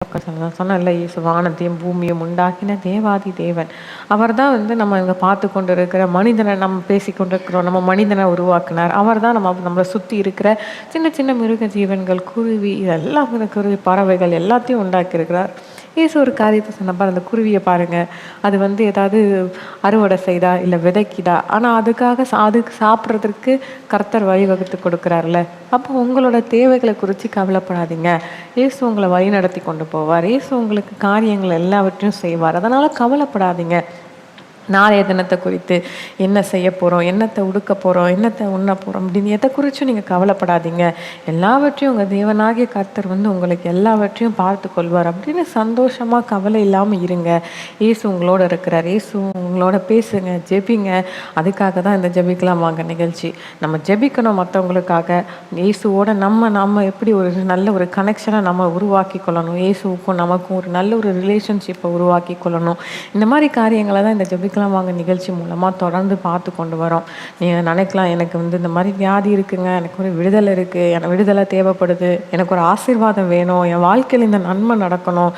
சொன்னேன்ல, இயேசு வானத்தையும் பூமியும் உண்டாக்கின தேவாதி தேவன். அவர் தான் நம்ம இங்கே பார்த்து கொண்டு இருக்கிற மனிதனை நம்ம பேசி கொண்டிருக்கிறோம். நம்ம மனிதனை உருவாக்கினார். அவர் தான் நம்மளை சுற்றி இருக்கிற சின்ன சின்ன மிருக ஜீவன்கள், குருவி, இதெல்லாம் குருவி, பறவைகள் எல்லாத்தையும் உண்டாக்கியிருக்கிறார். இயேசு ஒரு காரியத்தை சொன்னப்ப, அந்த குருவியை பாருங்கள், அது ஏதாவது அறுவடை செய்தா இல்லை விதைக்குதா, ஆனால் அதுக்கு சாப்பிட்றதுக்கு கர்த்தர் வழிவகுத்து கொடுக்குறாருல. அப்போ உங்களோட தேவைகளை குறித்து கவலைப்படாதீங்க. இயேசு உங்களை வழி நடத்தி கொண்டு போவார். இயேசு உங்களுக்கு காரியங்கள் எல்லாவற்றையும் செய்வார். அதனால் கவலைப்படாதீங்க. நாளைய தினத்தை குறித்து என்ன செய்ய போகிறோம், என்னத்தை உடுக்க போகிறோம், என்னத்தை உண்ண போகிறோம் அப்படின்னு எதை குறித்தும் நீங்கள் கவலைப்படாதீங்க. எல்லாவற்றையும் உங்கள் தேவனாகிய கர்த்தர் உங்களுக்கு எல்லாவற்றையும் பார்த்து கொள்வார் அப்படின்னு சந்தோஷமாக கவலை இல்லாமல் இருங்க. இயேசு உங்களோட இருக்கிறார். இயேசு உங்களோட பேசுங்க, ஜெபிங்க. அதுக்காக தான் இந்த ஜெபிக்கலாம் வாங்க நிகழ்ச்சி. நம்ம ஜெபிக்கணும் மற்றவங்களுக்காக. இயேசுவோட நம்ம எப்படி ஒரு நல்ல ஒரு கனெக்ஷனை நம்ம உருவாக்கி கொள்ளணும். இயேசுவுக்கும் நமக்கும் ஒரு நல்ல ஒரு ரிலேஷன்ஷிப்பை உருவாக்கி கொள்ளணும். இந்த மாதிரி காரியங்களை தான் இந்த ஜெபிக்கலாம் வாங்க நிகழ்ச்சி மூலமாக தொடர்ந்து பார்த்து கொண்டு வரோம். நீங்கள் நினைக்கலாம், எனக்கு இந்த மாதிரி வியாதி இருக்குங்க, எனக்கு ஒரு விடுதலை இருக்குது, எனக்கு விடுதலை தேவைப்படுது, எனக்கு ஒரு ஆசீர்வாதம் வேணும், என் வாழ்க்கையில் இந்த நன்மை நடக்கணும்,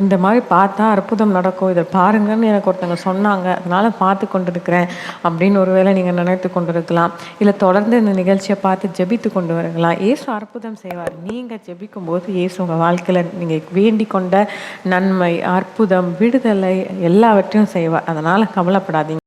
இந்த மாதிரி பார்த்தா அற்புதம் நடக்கும், இதை பாருங்கன்னு எனக்கு ஒருத்தவங்க சொன்னாங்க, அதனால் பார்த்து கொண்டு இருக்கிறேன் அப்படின்னு ஒருவேளை நீங்கள் நினைத்து கொண்டு இருக்கலாம். இல்லை தொடர்ந்து இந்த நிகழ்ச்சியை பார்த்து ஜெபித்து கொண்டு வரலாம். இயேசு அற்புதம் செய்வார். நீங்கள் ஜெபிக்கும் போது இயேசு உங்கள் வாழ்க்கையில் நீங்கள் வேண்டிக் கொண்ட நன்மை, அற்புதம், விடுதலை எல்லாவற்றையும் செய்வார். அதனால் கவலைப்படாதீங்க.